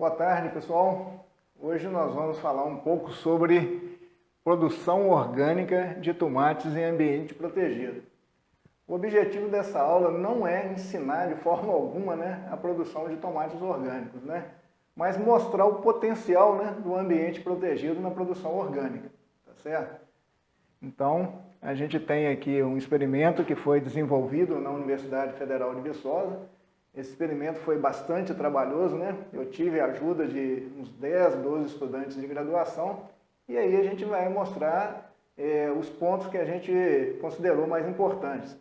Boa tarde, pessoal. Hoje nós vamos falar um pouco sobre produção orgânica de tomates em ambiente protegido. O objetivo dessa aula não é ensinar de forma alguma, a produção de tomates orgânicos, mas mostrar o potencial, do ambiente protegido na produção orgânica, tá certo? Então, a gente tem aqui um experimento que foi desenvolvido na Universidade Federal de Viçosa. Esse experimento foi bastante trabalhoso, Eu tive a ajuda de uns 10, 12 estudantes de graduação e aí a gente vai mostrar os pontos que a gente considerou mais importantes.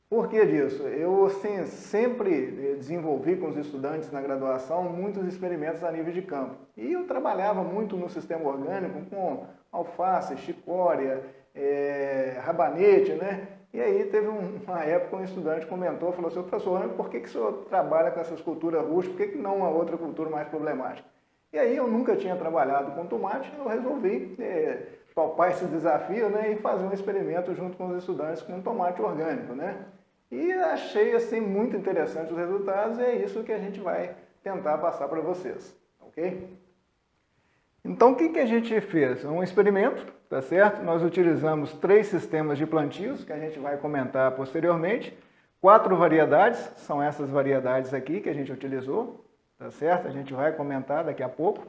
Por que disso? Eu sempre desenvolvi com os estudantes na graduação muitos experimentos a nível de campo. E eu trabalhava muito no sistema orgânico com alface, chicória, rabanete, E aí teve uma época um estudante comentou, falou assim, professor, por que o senhor trabalha com essas culturas rústicas, por que não uma outra cultura mais problemática? E aí eu nunca tinha trabalhado com tomate, eu resolvi topar esse desafio, e fazer um experimento junto com os estudantes com tomate orgânico, E achei assim muito interessante os resultados e é isso que a gente vai tentar passar para vocês, ok? Então, o que a gente fez? Um experimento, tá certo? Nós utilizamos 3 sistemas de plantios, que a gente vai comentar posteriormente. 4 variedades, são essas variedades aqui que a gente utilizou, tá certo? A gente vai comentar daqui a pouco.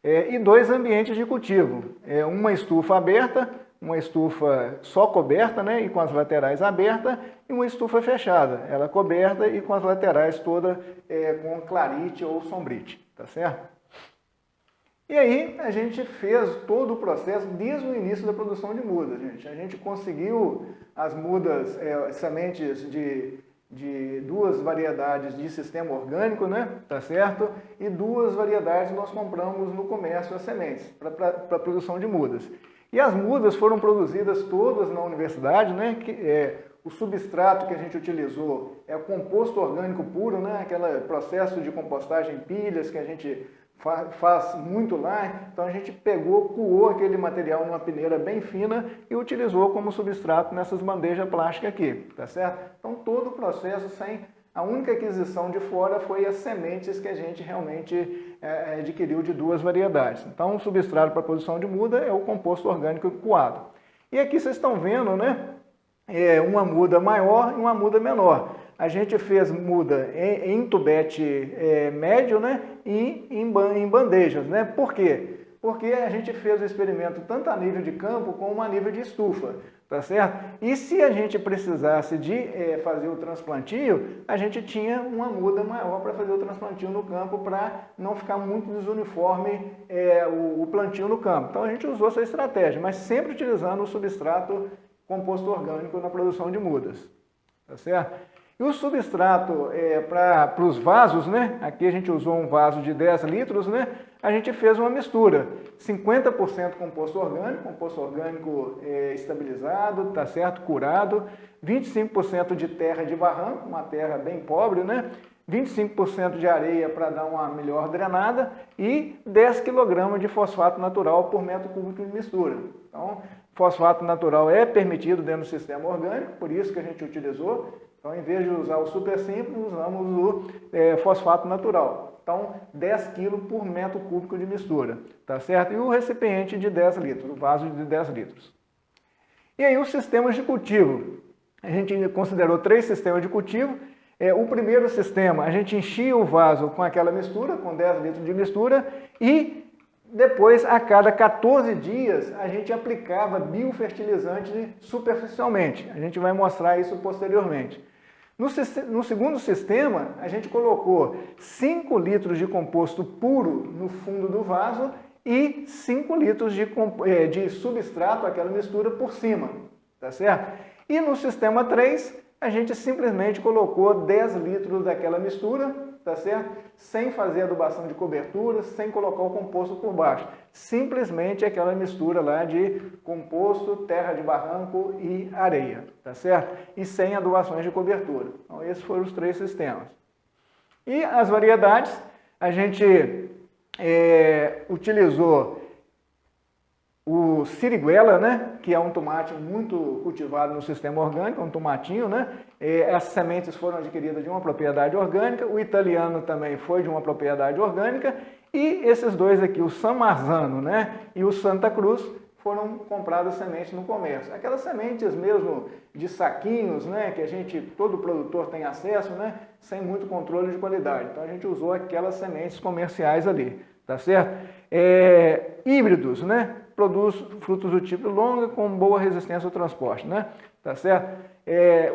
E 2 ambientes de cultivo. Uma estufa aberta, uma estufa só coberta, e com as laterais abertas, e uma estufa fechada, ela coberta e com as laterais todas com clarite ou sombrite, tá certo? E aí a gente fez todo o processo desde o início da produção de mudas, gente. A gente conseguiu as mudas, sementes de 2 variedades de sistema orgânico, tá certo? E 2 variedades nós compramos no comércio as sementes para a produção de mudas. E as mudas foram produzidas todas na universidade, o substrato que a gente utilizou é o composto orgânico puro, aquele processo de compostagem em pilhas que a gente faz muito lá, então a gente coou aquele material numa peneira bem fina e utilizou como substrato nessas bandejas plásticas aqui, tá certo? Então todo o processo a única aquisição de fora foi as sementes que a gente realmente adquiriu de 2 variedades. Então o substrato para a produção de muda é o composto orgânico coado. E aqui vocês estão vendo, uma muda maior e uma muda menor. A gente fez muda em tubete médio, e em bandejas, Por quê? Porque a gente fez o experimento tanto a nível de campo como a nível de estufa, tá certo? E se a gente precisasse de fazer o transplantio, a gente tinha uma muda maior para fazer o transplantio no campo para não ficar muito desuniforme o plantio no campo. Então a gente usou essa estratégia, mas sempre utilizando o substrato composto orgânico na produção de mudas, tá certo? E o substrato para os vasos, aqui a gente usou um vaso de 10 litros, a gente fez uma mistura, 50% composto orgânico estabilizado, tá certo, curado, 25% de terra de barranco, uma terra bem pobre, 25% de areia para dar uma melhor drenada e 10 kg de fosfato natural por metro cúbico de mistura. Então, fosfato natural é permitido dentro do sistema orgânico, por isso que a gente utilizou. Então, em vez de usar o super simples, usamos o fosfato natural. Então, 10 kg por metro cúbico de mistura, tá certo? E o recipiente de 10 litros, o vaso de 10 litros. E aí, os sistemas de cultivo. A gente considerou 3 sistemas de cultivo. O primeiro sistema, a gente enchia o vaso com aquela mistura, com 10 litros de mistura, e depois, a cada 14 dias, a gente aplicava biofertilizante superficialmente. A gente vai mostrar isso posteriormente. No segundo sistema, a gente colocou 5 litros de composto puro no fundo do vaso e 5 litros de substrato, aquela mistura, por cima, tá certo? E no sistema 3, a gente simplesmente colocou 10 litros daquela mistura, tá certo? Sem fazer adubação de cobertura, sem colocar o composto por baixo. Simplesmente aquela mistura lá de composto, terra de barranco e areia, tá certo? E sem adubações de cobertura. Então, esses foram os 3 sistemas. E as variedades, a gente utilizou o siriguela, que é um tomate muito cultivado no sistema orgânico, um tomatinho, Essas sementes foram adquiridas de uma propriedade orgânica, o italiano também foi de uma propriedade orgânica, E esses dois aqui, o San Marzano, né, e o Santa Cruz, foram compradas sementes no comércio. Aquelas sementes mesmo de saquinhos, né, que todo produtor tem acesso, né, sem muito controle de qualidade. Então a gente usou aquelas sementes comerciais ali, tá certo? Híbridos, né, produz frutos do tipo longa com boa resistência ao transporte, né, tá certo?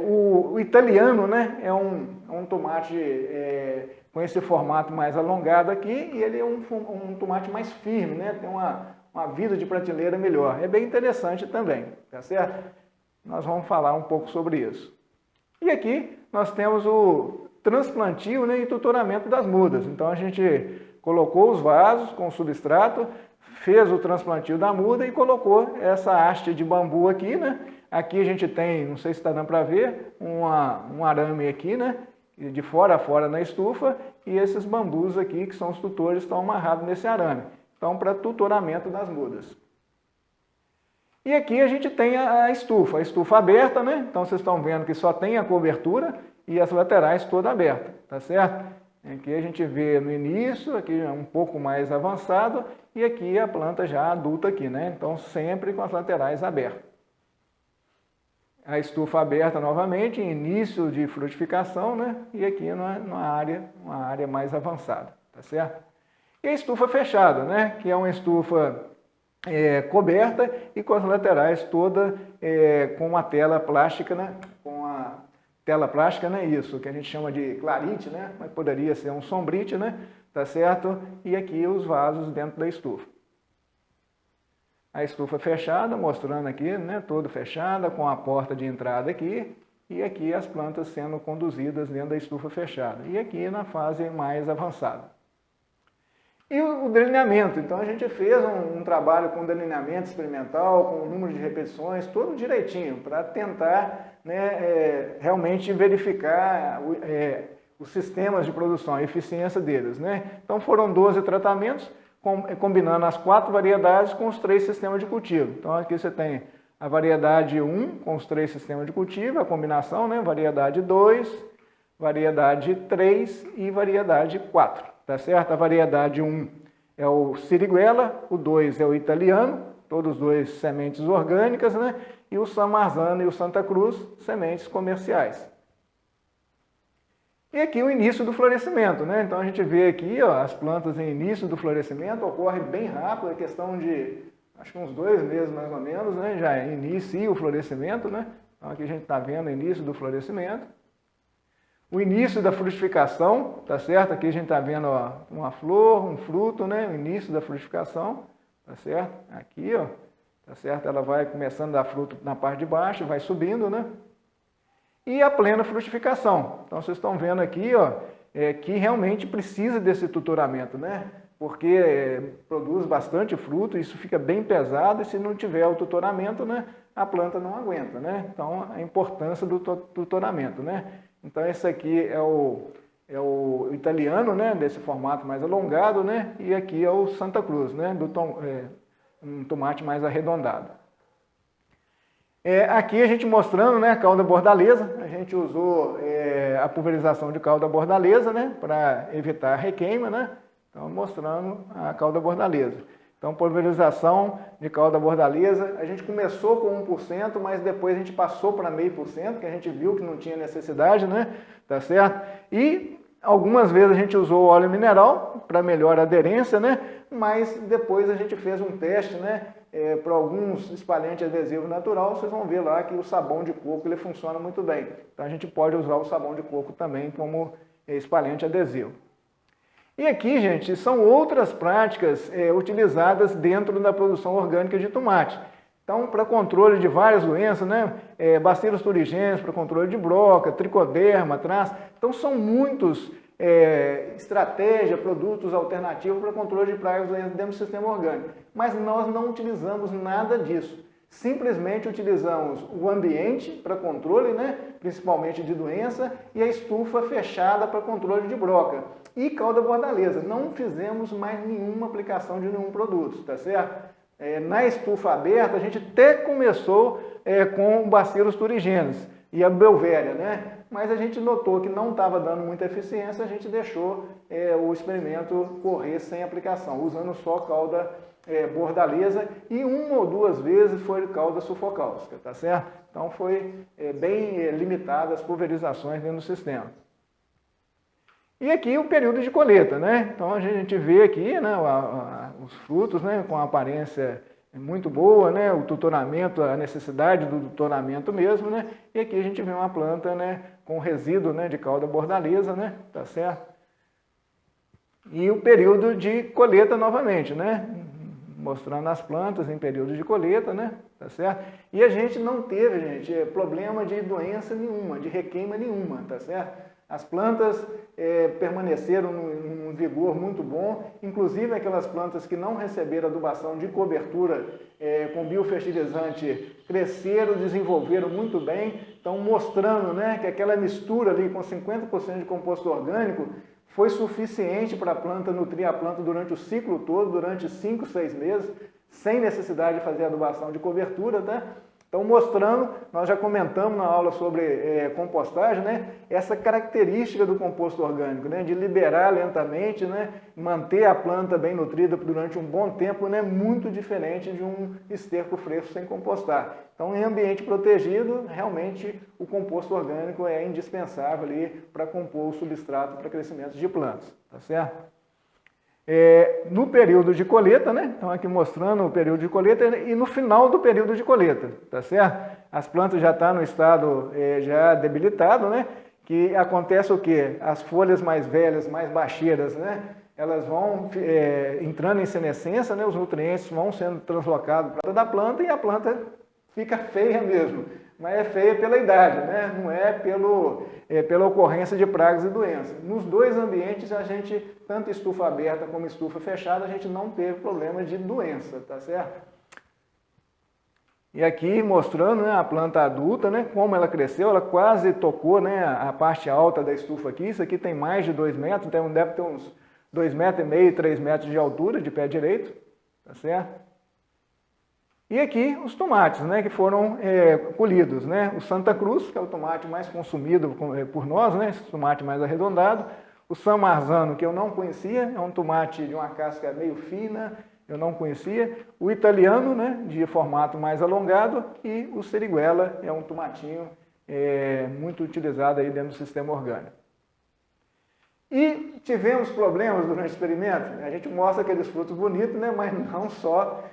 O italiano, né, é um tomate com esse formato mais alongado aqui, e ele é um tomate mais firme, né, tem uma vida de prateleira melhor. É bem interessante também, tá certo? Nós vamos falar um pouco sobre isso. E aqui nós temos o transplantio, né, e tutoramento das mudas. Então a gente colocou os vasos com substrato, fez o transplantio da muda e colocou essa haste de bambu aqui, né? Aqui a gente tem, não sei se está dando para ver, um arame aqui, né? De fora a fora na estufa, e esses bambus aqui, que são os tutores, estão amarrados nesse arame. Então, para tutoramento das mudas. E aqui a gente tem a estufa aberta, né? Então, vocês estão vendo que só tem a cobertura e as laterais toda aberta, tá certo? Aqui a gente vê no início, aqui um pouco mais avançado, e aqui a planta já adulta aqui, né? Então, sempre com as laterais abertas. A estufa aberta novamente, início de frutificação, né? E aqui uma área mais avançada, tá certo? E a estufa fechada, né? Que é uma estufa coberta e com as laterais toda com uma tela plástica, né? Com a tela plástica, né? Isso, que a gente chama de clarite, né? Mas poderia ser um sombrite, né? Tá certo? E aqui os vasos dentro da estufa. A estufa fechada, mostrando aqui, né? Toda fechada, com a porta de entrada aqui. E aqui as plantas sendo conduzidas dentro da estufa fechada. E aqui na fase mais avançada. E o delineamento, então a gente fez um trabalho com delineamento experimental, com o número de repetições, tudo direitinho, para tentar, né, realmente verificar os sistemas de produção, a eficiência deles, né? Então foram 12 tratamentos, combinando as 4 variedades com os 3 sistemas de cultivo. Então aqui você tem a variedade 1 com os 3 sistemas de cultivo, a combinação, né? Variedade 2, variedade 3 e variedade 4. Tá certo? A variedade 1 é o Siriguela, o 2 é o italiano, todos os dois sementes orgânicas, né? E o San Marzano e o Santa Cruz, sementes comerciais. E aqui o início do florescimento, né? Então a gente vê aqui, ó, as plantas em início do florescimento, ocorre bem rápido, é questão de, acho que uns 2 meses mais ou menos, né? Já inicia o florescimento, né? Então aqui a gente está vendo o início do florescimento. O início da frutificação, tá certo? Aqui a gente está vendo, ó, uma flor, um fruto, né? O início da frutificação, tá certo? Aqui, ó, tá certo? Ela vai começando a dar fruto na parte de baixo, vai subindo, né? E a plena frutificação. Então vocês estão vendo aqui, ó, que realmente precisa desse tutoramento, né? Porque produz bastante fruto, isso fica bem pesado e se não tiver o tutoramento, né? A planta não aguenta, né? Então a importância do tutoramento, né? Então esse aqui é o italiano, né, desse formato mais alongado, né, e aqui é o Santa Cruz, né, um tomate mais arredondado. Aqui a gente mostrando, né, a calda bordaleza, a gente usou a pulverização de calda bordaleza, né, para evitar a requeima, né, então mostrando a calda bordaleza. Então, pulverização de calda bordaleza, a gente começou com 1%, mas depois a gente passou para 0,5%, que a gente viu que não tinha necessidade, né? Tá certo? E algumas vezes a gente usou óleo mineral para melhor aderência, né? Mas depois a gente fez um teste, né? Para alguns espalhantes adesivos natural, vocês vão ver lá que o sabão de coco ele funciona muito bem. Então a gente pode usar o sabão de coco também como espalhante adesivo. E aqui, gente, são outras práticas utilizadas dentro da produção orgânica de tomate. Então, para controle de várias doenças, né? Bacillus thuringiensis para controle de broca, tricoderma, traça. Então, são muitos estratégias, produtos alternativos para controle de pragas e doenças dentro do sistema orgânico. Mas nós não utilizamos nada disso. Simplesmente utilizamos o ambiente para controle, né? Principalmente de doença, e a estufa fechada para controle de broca. E calda bordaleza. Não fizemos mais nenhuma aplicação de nenhum produto, tá certo? Na estufa aberta, a gente até começou com o Bacillus thuringiensis e a Beauveria, né? Mas a gente notou que não estava dando muita eficiência, a gente deixou o experimento correr sem aplicação, usando só cauda bordaleza, e uma ou duas vezes foi cauda sulfocáustica, tá certo? Então foi bem limitada as pulverizações dentro do sistema. E aqui o período de colheita, né? Então a gente vê aqui, né, os frutos, né, com aparência muito boa, né, o tutoramento, a necessidade do tutoramento mesmo, né? E aqui a gente vê uma planta, né, com resíduo, né, de cauda bordaleza, né? Tá certo? E o período de colheita novamente, né? Mostrando as plantas em período de colheita, né? Tá certo? E a gente não teve, gente, problema de doença nenhuma, de requeima nenhuma, tá certo? As plantas permaneceram num vigor muito bom, inclusive aquelas plantas que não receberam adubação de cobertura com biofertilizante cresceram, desenvolveram muito bem, estão mostrando, né, que aquela mistura ali com 50% de composto orgânico foi suficiente para a planta nutrir a planta durante o ciclo todo, durante 5, 6 meses, sem necessidade de fazer adubação de cobertura, tá? Então, mostrando, nós já comentamos na aula sobre compostagem, né, essa característica do composto orgânico, né, de liberar lentamente, né, manter a planta bem nutrida durante um bom tempo, né, muito diferente de um esterco fresco sem compostar. Então, em ambiente protegido, realmente o composto orgânico é indispensável ali para compor o substrato para crescimento de plantas, tá certo? No período de colheita, né? Então aqui mostrando o período de colheita e no final do período de colheita, tá certo? As plantas já estão no estado já debilitado, né? Que acontece o quê? As folhas mais velhas, mais baixeiras, né? Elas vão entrando em senescência, né? Os nutrientes vão sendo translocados para da planta e a planta fica feia mesmo. Mas é feia pela idade, né? Não é pela ocorrência de pragas e doenças. Nos dois ambientes, a gente, tanto estufa aberta como estufa fechada, a gente não teve problema de doença, tá certo? E aqui mostrando, né, a planta adulta, né, como ela cresceu, ela quase tocou, né, a parte alta da estufa aqui. Isso aqui tem mais de 2 metros, então deve ter uns 2,5 metros, 3 metros de altura de pé direito, tá certo? E aqui os tomates, né, que foram colhidos, né? O Santa Cruz, que é o tomate mais consumido por nós, né, esse tomate mais arredondado. O San Marzano, que eu não conhecia, é um tomate de uma casca meio fina, eu não conhecia. O italiano, né, de formato mais alongado. E o Seriguela, é um tomatinho muito utilizado aí dentro do sistema orgânico. E tivemos problemas durante o experimento. A gente mostra aqueles frutos bonitos, né? Mas não só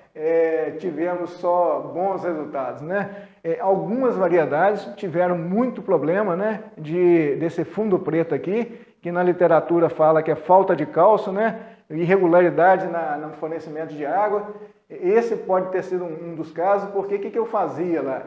tivemos só bons resultados, né? Algumas variedades tiveram muito problema, né? Desse fundo preto aqui, que na literatura fala que é falta de cálcio, né? Irregularidade no fornecimento de água. Esse pode ter sido um dos casos, porque o que eu fazia lá?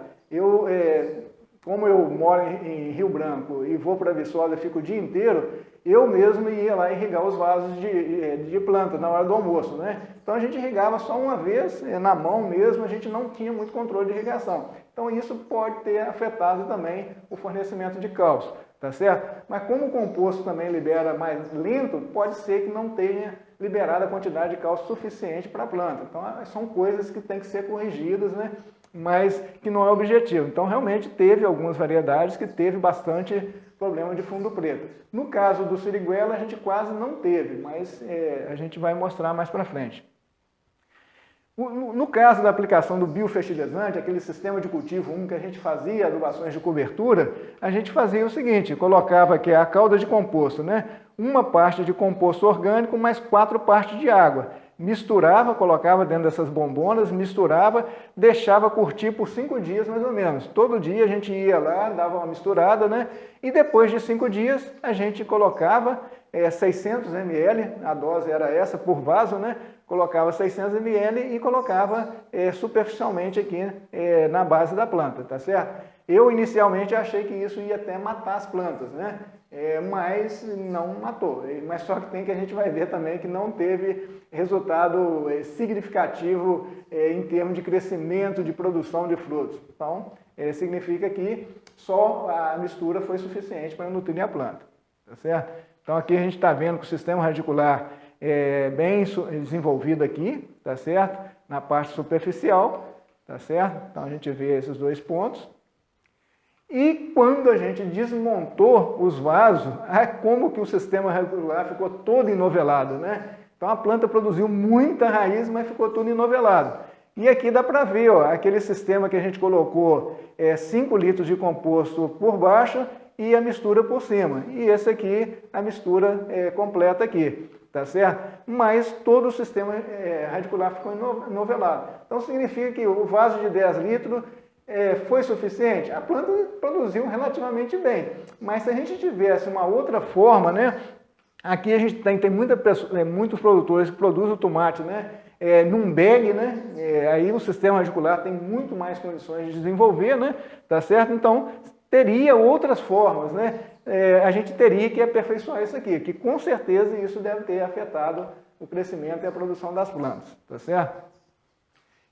Como eu moro em Rio Branco e vou para Viçosa e fico o dia inteiro, eu mesmo ia lá irrigar os vasos de planta na hora do almoço, né? Então a gente irrigava só uma vez, na mão mesmo, a gente não tinha muito controle de irrigação. Então isso pode ter afetado também o fornecimento de cálcio, tá certo? Mas como o composto também libera mais lento, pode ser que não tenha liberado a quantidade de cálcio suficiente para a planta. Então são coisas que têm que ser corrigidas, né? Mas que não é objetivo. Então, realmente, teve algumas variedades que teve bastante problema de fundo preto. No caso do Seriguela, a gente quase não teve, mas a gente vai mostrar mais para frente. No caso da aplicação do biofertilizante, aquele sistema de cultivo 1 que a gente fazia adubações de cobertura, a gente fazia o seguinte, colocava aqui a calda de composto, né? Uma parte de composto orgânico, mais 4 partes de água. Misturava, colocava dentro dessas bombonas, misturava, deixava curtir por 5 dias mais ou menos. Todo dia a gente ia lá, dava uma misturada, né? E depois de 5 dias a gente colocava 600 ml, a dose era essa por vaso, né? Colocava 600 ml e colocava superficialmente aqui na base da planta, tá certo? Eu inicialmente achei que isso ia até matar as plantas, né? Mas não matou. Mas só que a gente vai ver também que não teve resultado significativo em termos de crescimento, de produção de frutos. Então, significa que só a mistura foi suficiente para nutrir a planta, tá certo? Então aqui a gente está vendo que o sistema radicular bem desenvolvido aqui, tá certo? Na parte superficial, tá certo? Então a gente vê esses 2 pontos. E quando a gente desmontou os vasos, como que o sistema radicular ficou todo enovelado, né? Então a planta produziu muita raiz, mas ficou tudo enovelado. E aqui dá para ver, ó, aquele sistema que a gente colocou 5 litros de composto por baixo e a mistura por cima. E esse aqui, a mistura completa aqui, tá certo? Mas todo o sistema radicular ficou enovelado. Então significa que o vaso de 10 litros foi suficiente? A planta produziu relativamente bem. Mas se a gente tivesse uma outra forma, né? Aqui a gente tem muitos produtores que produzem o tomate, né? Num bag, né? Aí o sistema radicular tem muito mais condições de desenvolver, né? Tá certo? Então, teria outras formas, né? A gente teria que aperfeiçoar isso aqui, que com certeza isso deve ter afetado o crescimento e a produção das plantas, tá certo?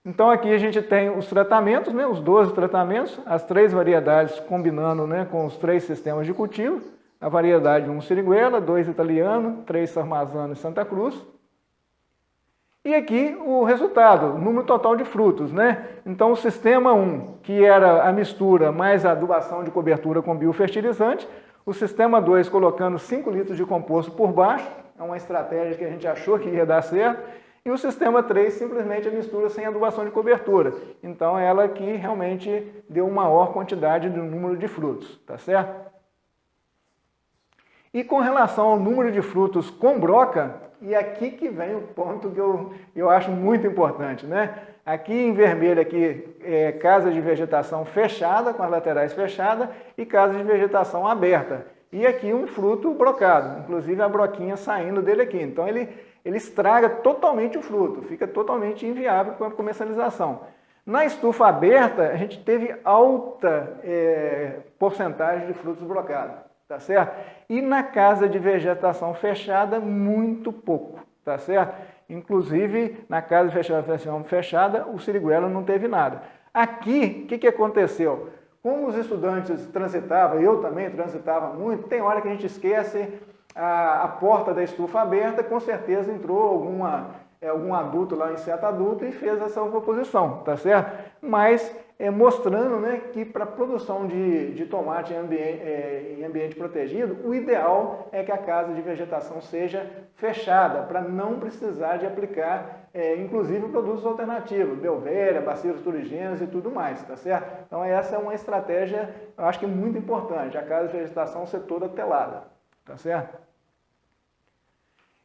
Então aqui a gente tem os tratamentos, né? Os 12 tratamentos, as 3 variedades combinando, né? Com os 3 sistemas de cultivo, a variedade 1 Siriguela, 2 Italiano, 3 Sarmazano e Santa Cruz. E aqui o resultado, o número total de frutos, né? Então o sistema 1, que era a mistura mais a adubação de cobertura com biofertilizante, o sistema 2 colocando 5 litros de composto por baixo, é uma estratégia que a gente achou que ia dar certo, e o sistema 3 simplesmente a mistura sem adubação de cobertura. Então ela que realmente deu maior quantidade do número de frutos, tá certo? E com relação ao número de frutos com broca, e aqui que vem o ponto que eu acho muito importante, né? Aqui em vermelho aqui casa de vegetação fechada, com as laterais fechadas, e casa de vegetação aberta. E aqui um fruto brocado, inclusive a broquinha saindo dele aqui. Então ele estraga totalmente o fruto, fica totalmente inviável com a comercialização. Na estufa aberta, a gente teve alta porcentagem de frutos brocados. Tá certo? E na casa de vegetação fechada, muito pouco, tá certo? Inclusive, na casa de vegetação fechada, o siriguela não teve nada. Aqui, o que aconteceu? Como os estudantes transitavam, eu também transitava muito, tem hora que a gente esquece a porta da estufa aberta, com certeza entrou algum adulto lá, inseto adulto, e fez essa oposição, tá certo? Mas mostrando, né, que para a produção de tomate em ambiente protegido, o ideal é que a casa de vegetação seja fechada, para não precisar de aplicar, inclusive, produtos alternativos, Belvéria, bacilos turigênios e tudo mais, tá certo? Então essa é uma estratégia, eu acho que muito importante, a casa de vegetação ser toda telada, tá certo?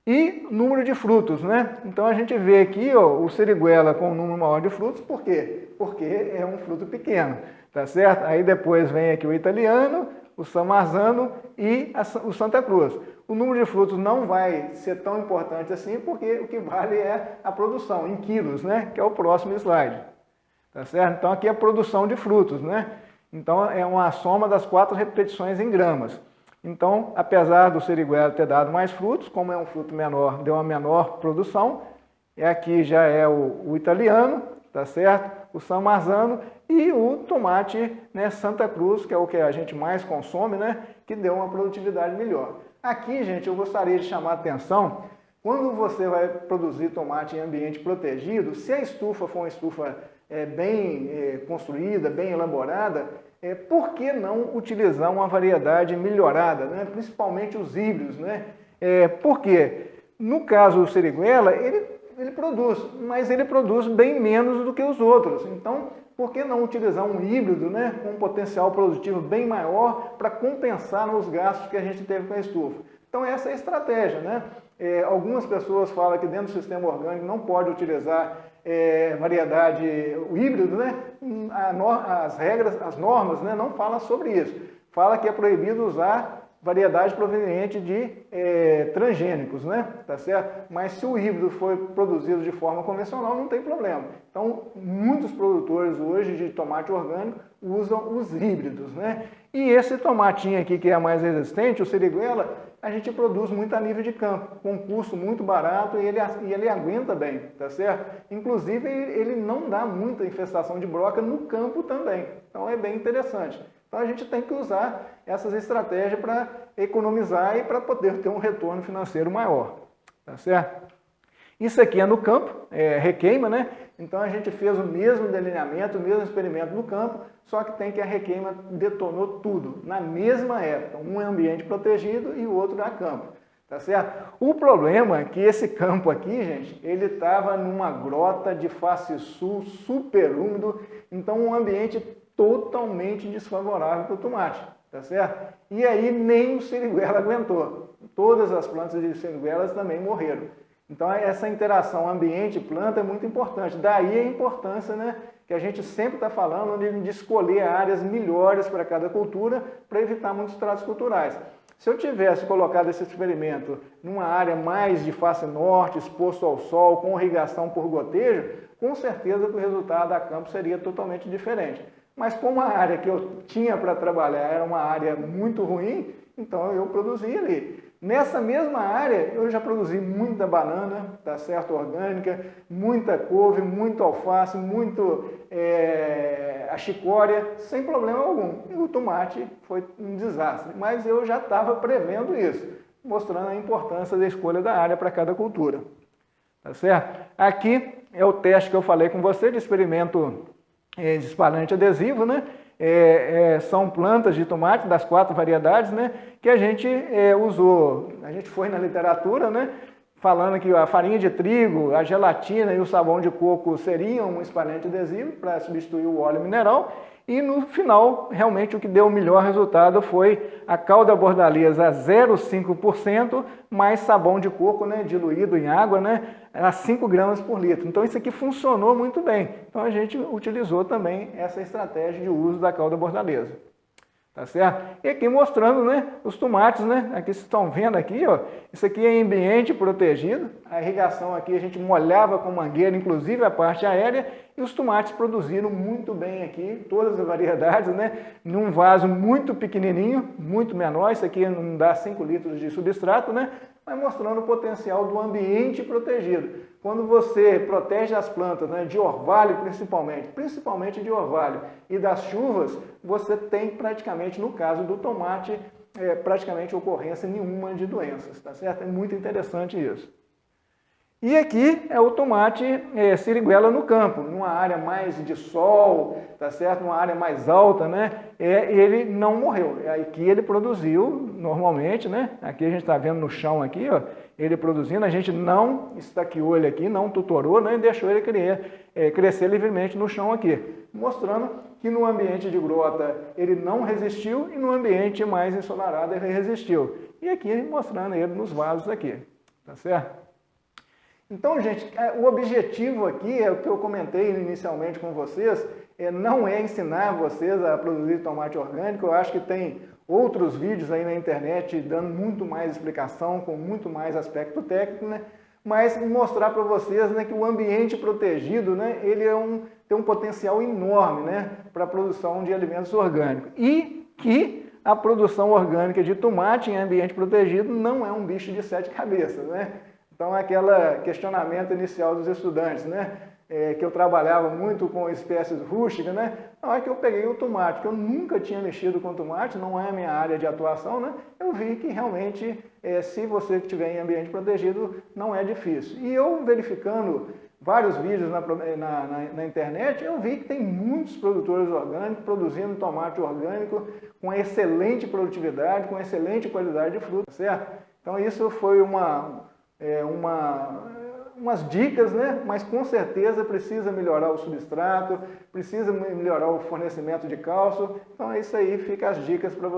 E número de frutos, né? Então a gente vê aqui, ó, o siriguela com um número maior de frutos, por quê? Porque é um fruto pequeno, tá certo? Aí depois vem aqui o italiano, o sarmazano e o Santa Cruz. O número de frutos não vai ser tão importante assim, porque o que vale é a produção em quilos, né? Que é o próximo slide, tá certo? Então aqui é a produção de frutos, né? Então é uma soma das 4 repetições em gramas. Então, apesar do siriguela ter dado mais frutos, como é um fruto menor, deu uma menor produção, aqui já é o italiano, tá certo? O sarmazano e o tomate, né, Santa Cruz, que é o que a gente mais consome, né, que deu uma produtividade melhor. Aqui, gente, eu gostaria de chamar a atenção, quando você vai produzir tomate em ambiente protegido, se a estufa for uma estufa bem construída, bem elaborada, por que não utilizar uma variedade melhorada, né? Principalmente os híbridos, né? Porque, no caso do siriguela, ele produz, mas ele produz bem menos do que os outros. Então, por que não utilizar um híbrido, né, com um potencial produtivo bem maior para compensar nos gastos que a gente teve com a estufa? Então, essa é a estratégia, né? Algumas pessoas falam que dentro do sistema orgânico não pode utilizar variedade, o híbrido, né? As regras, as normas, né, não falam sobre isso. Fala que é proibido usar variedade proveniente de transgênicos, né? Tá certo? Mas se o híbrido for produzido de forma convencional, não tem problema. Então, muitos produtores hoje de tomate orgânico usam os híbridos, né? E esse tomatinho aqui, que é mais resistente, o siriguela, a gente produz muito a nível de campo, com um custo muito barato e ele aguenta bem, tá certo? Inclusive, ele não dá muita infestação de broca no campo também. Então, é bem interessante. Então, a gente tem que usar essas estratégias para economizar e para poder ter um retorno financeiro maior, tá certo? Isso aqui é no campo, requeima, né? Então a gente fez o mesmo delineamento, o mesmo experimento no campo, só que tem que a requeima detonou tudo, na mesma época. Um é ambiente protegido e o outro é campo, tá certo? O problema é que esse campo aqui, gente, ele estava numa grota de face sul, super úmido, então um ambiente totalmente desfavorável para o tomate, tá certo? E aí nem o siriguela aguentou. Todas as plantas de siriguelas também morreram. Então essa interação ambiente-planta é muito importante. Daí a importância, né, que a gente sempre está falando de escolher áreas melhores para cada cultura para evitar muitos tratos culturais. Se eu tivesse colocado esse experimento numa área mais de face norte, exposto ao sol, com irrigação por gotejo, com certeza que o resultado a campo seria totalmente diferente. Mas como a área que eu tinha para trabalhar era uma área muito ruim, então eu produzi ali. Nessa mesma área, eu já produzi muita banana, tá certo, orgânica, muita couve, muito alface, muito achicória, sem problema algum. E o tomate foi um desastre, mas eu já estava prevendo isso, mostrando a importância da escolha da área para cada cultura. Tá certo? Aqui é o teste que eu falei com você de experimento de espalhante adesivo, né? São plantas de tomate das 4 variedades, né, que a gente usou. A gente foi na literatura, né, falando que a farinha de trigo, a gelatina e o sabão de coco seriam um espalhante adesivo para substituir o óleo mineral. E no final, realmente o que deu o melhor resultado foi a calda bordaleza a 0,5% mais sabão de coco, né, diluído em água, né, a 5 gramas por litro. Então isso aqui funcionou muito bem. Então a gente utilizou também essa estratégia de uso da calda bordaleza. Tá certo? E aqui mostrando, né, os tomates, né? Aqui vocês estão vendo aqui, ó. Isso aqui é ambiente protegido. A irrigação aqui a gente molhava com mangueira, inclusive a parte aérea, e os tomates produziram muito bem aqui, todas as variedades, né? Num vaso muito pequenininho, muito menor. Isso aqui não dá 5 litros de substrato, né? Mas mostrando o potencial do ambiente protegido. Quando você protege as plantas, né, de orvalho principalmente de orvalho, e das chuvas, você tem praticamente, no caso do tomate, praticamente ocorrência nenhuma de doenças, tá certo? É muito interessante isso. E aqui é o tomate siriguela no campo, numa área mais de sol, tá certo? Numa área mais alta, né? Ele não morreu. Aqui ele produziu normalmente, né? Aqui a gente está vendo no chão aqui, ó, ele produzindo. A gente não estaqueou ele aqui, não tutorou, né? E deixou ele crescer livremente no chão aqui, mostrando que no ambiente de grota ele não resistiu e no ambiente mais ensolarado ele resistiu. E aqui mostrando ele nos vasos aqui, tá certo? Então, gente, o objetivo aqui é o que eu comentei inicialmente com vocês, não é ensinar vocês a produzir tomate orgânico. Eu acho que tem outros vídeos aí na internet dando muito mais explicação, com muito mais aspecto técnico, né? Mas mostrar para vocês, né, que o ambiente protegido, né, ele tem um potencial enorme, né, para a produção de alimentos orgânicos. E que a produção orgânica de tomate em ambiente protegido não é um bicho de 7 cabeças, né? Então, aquele questionamento inicial dos estudantes, né? Que eu trabalhava muito com espécies rústicas, né? Na hora que eu peguei o tomate, que eu nunca tinha mexido com tomate, não é a minha área de atuação, né? Eu vi que realmente, se você estiver em ambiente protegido, não é difícil. E eu verificando vários vídeos na internet, eu vi que tem muitos produtores orgânicos produzindo tomate orgânico com excelente produtividade, com excelente qualidade de fruta, certo? Então, isso foi umas dicas, né? Mas com certeza precisa melhorar o substrato, precisa melhorar o fornecimento de cálcio. Então é isso aí, fica as dicas para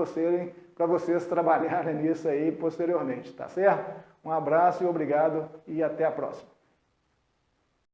vocês trabalharem nisso aí posteriormente, tá certo? Um abraço e obrigado e até a próxima.